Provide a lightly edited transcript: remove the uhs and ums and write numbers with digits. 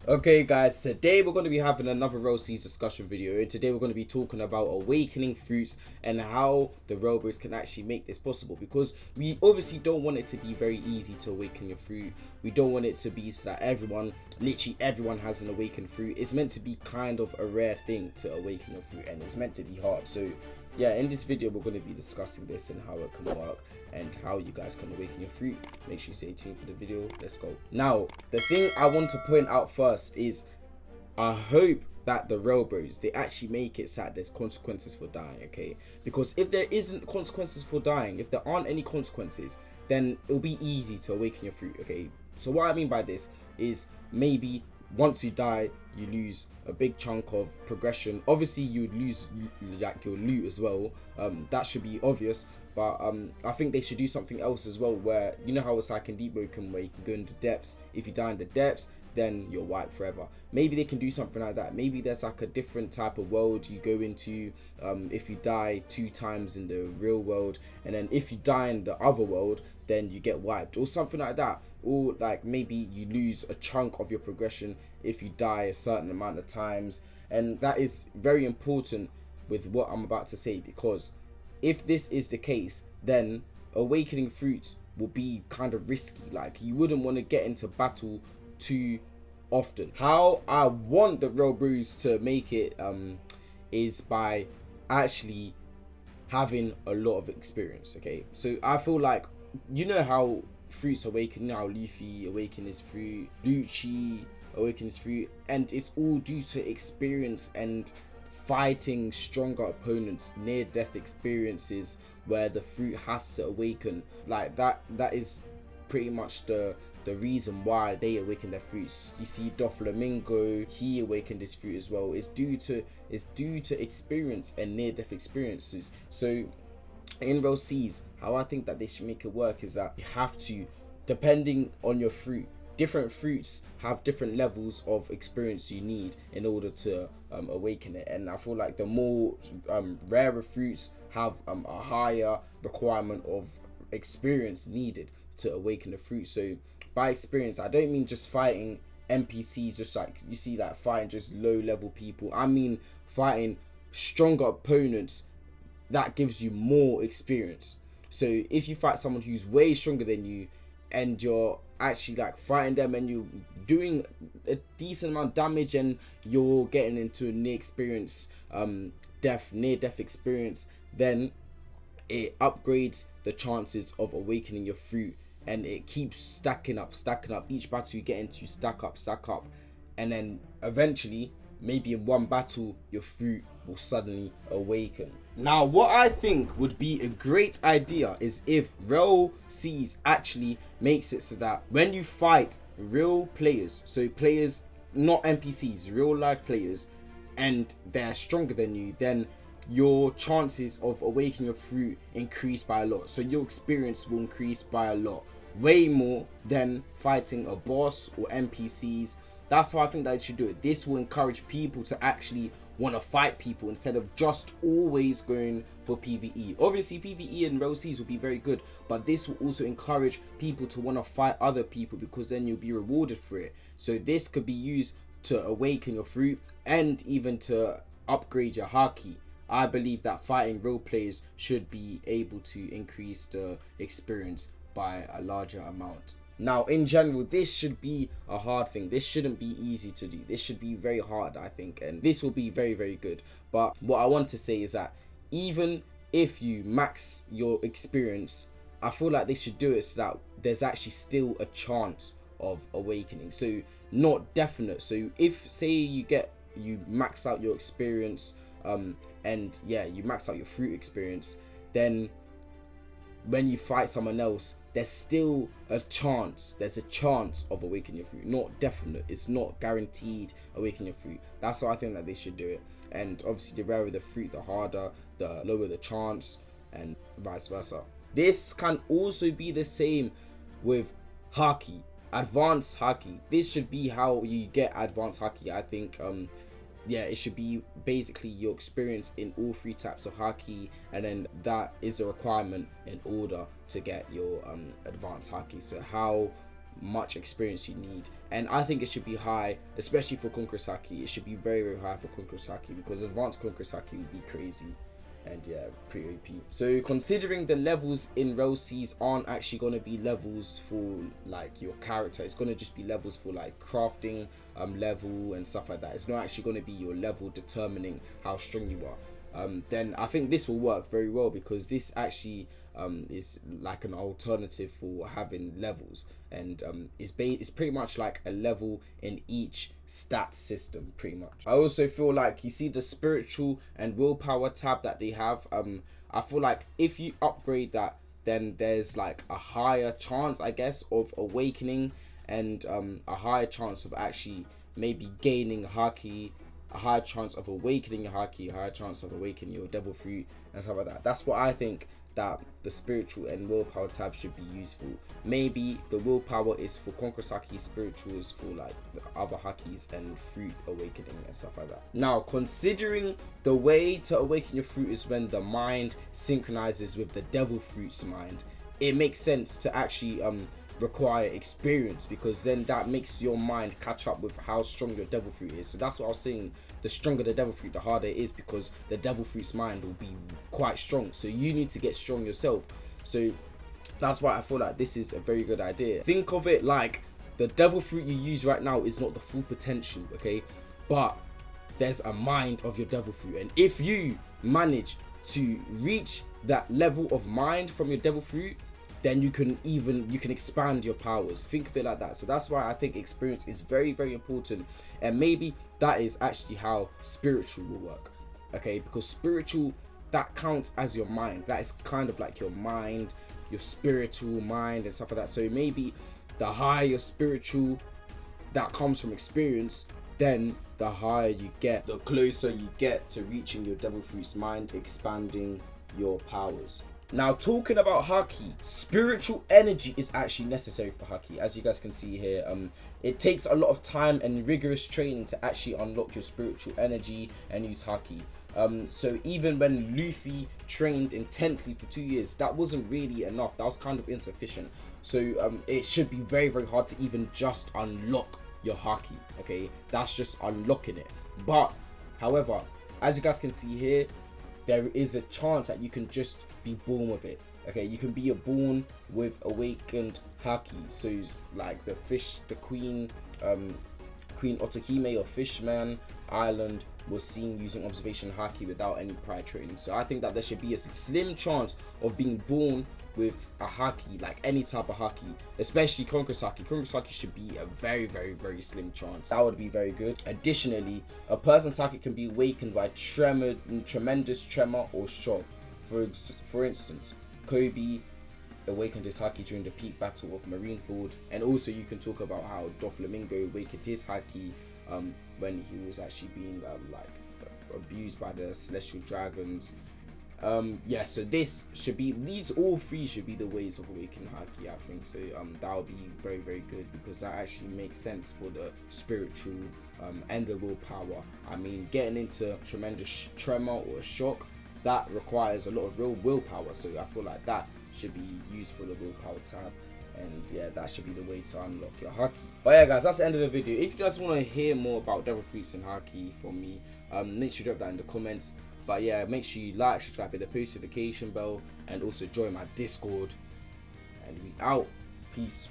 Okay guys, today we're going to be having another RELL Seeds discussion video, and today we're going to be talking about awakening fruits and how the RELL bros can actually make this possible, because we obviously don't want it to be very easy to awaken your fruit. We don't want it to be so that literally everyone has an awakened fruit. It's meant to be kind of a rare thing to awaken your fruit, and it's meant to be hard. So yeah, in this video we're going to be discussing this and how it can work and how you guys can awaken your fruit. Make sure you stay tuned for the video. Let's go. Now, the thing I want to point out first is I hope that the RELL bros, they actually make it so that there's consequences for dying, okay? Because if there isn't consequences for dying, if there aren't any consequences, then it'll be easy to awaken your fruit, okay? So what I mean by this is maybe once you die, you lose a big chunk of progression. Obviously you'd lose like your loot as well. That should be obvious, but I think they should do something else as well, where you know how it's like in Deep Broken where you can go into depths. If you die in the depths, then you're wiped forever. Maybe they can do something like that. Maybe there's like a different type of world you go into if you die 2 times in the real world, and then if you die in the other world, then you get wiped, or something like that. Or like maybe you lose a chunk of your progression if you die a certain amount of times. And that is very important with what I'm about to say, because if this is the case, then awakening fruits will be kind of risky. Like, you wouldn't want to get into battle too often. How I want the RELL bros to make it is by actually having a lot of experience, okay? So I feel like, you know how fruits awaken, you know how Luffy awaken his fruit, Lucci awaken his fruit, and it's all due to experience and fighting stronger opponents, near death experiences where the fruit has to awaken. Like that is pretty much the reason why they awaken their fruits. You see Doflamingo, he awakened his fruit as well. It's due to experience and near death experiences. So in RELL Seeds, how I think that they should make it work is that you have to, depending on your fruit, different fruits have different levels of experience you need in order to awaken it. And I feel like the more rarer fruits have a higher requirement of experience needed to awaken the fruit. So by experience, I don't mean just fighting NPCs, just like you see, like fighting just low level people. I mean fighting stronger opponents that gives you more experience. So if you fight someone who's way stronger than you, and you're actually like fighting them and you're doing a decent amount of damage, and you're getting into a near death experience, then it upgrades the chances of awakening your fruit, and it keeps stacking up. Each battle you get into, stack up, and then eventually, maybe in one battle, your fruit will suddenly awaken. Now, what I think would be a great idea is if RELL Seeds actually makes it so that when you fight real players, so players, not NPCs, real life players, and they're stronger than you, then your chances of awakening your fruit increase by a lot. So your experience will increase by a lot, way more than fighting a boss or NPCs. That's how I think that you should do it. This will encourage people to actually want to fight people instead of just always going for PvE. Obviously PvE and RELL Seeds will be very good, but this will also encourage people to want to fight other people, because then you'll be rewarded for it. So this could be used to awaken your fruit and even to upgrade your Haki. I believe that fighting real players should be able to increase the experience by a larger amount. Now, in general, this should be a hard thing. This shouldn't be easy to do. This should be very hard, I think, and this will be very, very good. But what I want to say is that even if you max your experience, I feel like they should do it so that there's actually still a chance of awakening. So not definite. So if, say, you max out your experience, and yeah, you max out your fruit experience, then when you fight someone else, there's still a chance. There's a chance of awakening your fruit. Not definite. It's not guaranteed awakening your fruit. That's how I think that they should do it. And obviously, the rarer the fruit, the harder, the lower the chance, and vice versa. This can also be the same with Haki, advanced Haki. This should be how you get advanced Haki. I think yeah, it should be basically your experience in all 3 types of Haki, and then that is a requirement in order to get your advanced Haki. So how much experience you need. And I think it should be high, especially for Haki. It should be very, very high for Haki, because advanced Haki would be crazy. And yeah, pretty OP. So considering the levels in RELL Cs aren't actually going to be levels for like your character, it's going to just be levels for like crafting level and stuff like that. It's not actually going to be your level determining how strong you are. Then I think this will work very well, because this actually is like an alternative for having levels, and it's pretty much like a level in each stat system pretty much. I also feel like, you see the spiritual and willpower tab that they have, I feel like if you upgrade that, then there's like a higher chance, I guess, of awakening, and a higher chance of actually maybe gaining Haki, a higher chance of awakening your Haki, a higher chance of awakening your devil fruit and stuff like that. That's what I think that the spiritual and willpower tab should be useful. Maybe the willpower is for Haki, spiritual is for like the other Hakis and fruit awakening and stuff like that. Now, considering the way to awaken your fruit is when the mind synchronizes with the devil fruit's mind, it makes sense to actually require experience, because then that makes your mind catch up with how strong your devil fruit is. So that's what I was saying, the stronger the devil fruit, the harder it is, because the devil fruit's mind will be quite strong, so you need to get strong yourself. So that's why I feel like this is a very good idea. Think of it like the devil fruit you use right now is not the full potential, okay, but there's a mind of your devil fruit, and if you manage to reach that level of mind from your devil fruit, then you can expand your powers. Think of it like that. So that's why I think experience is very, very important, and maybe that is actually how spiritual will work, okay, because spiritual, that counts as your mind. That is kind of like your mind, your spiritual mind and stuff like that. So maybe the higher your spiritual that comes from experience, then the higher you get, the closer you get to reaching your devil fruit's mind, expanding your powers. Now, talking about Haki, spiritual energy is actually necessary for Haki. As you guys can see here, it takes a lot of time and rigorous training to actually unlock your spiritual energy and use Haki. So even when Luffy trained intensely for 2 years, that wasn't really enough. That was kind of insufficient. So it should be very, very hard to even just unlock your Haki, okay? That's just unlocking it. But, however, as you guys can see here, there is a chance that you can just be born with it, okay? You can be born with awakened Haki. So like the fish, the Queen Otakime or Fishman Island was seen using observation Haki without any prior training. So I think that there should be a slim chance of being born with a Haki, like any type of Haki, especially Haki. Haki should be a very, very, very slim chance. That would be very good. Additionally, a person's Haki can be awakened by tremendous tremor or shock. For instance, Kobe awakened his Haki during the peak battle of Marineford, and also you can talk about how Doflamingo awakened his Haki when he was actually being like abused by the celestial dragons. Yeah, so all three should be the ways of awakening Haki, I think. So that would be very, very good, because that actually makes sense for the spiritual and the willpower. I mean, getting into tremendous tremor or shock, that requires a lot of real willpower, so I feel like that should be used for the willpower tab. And yeah, that should be the way to unlock your Haki. But yeah guys, that's the end of the video. If you guys want to hear more about devil fruits and Haki from me, make sure you drop that in the comments. But yeah, make sure you like, subscribe, hit the post notification bell, and also join my Discord. And we out. Peace.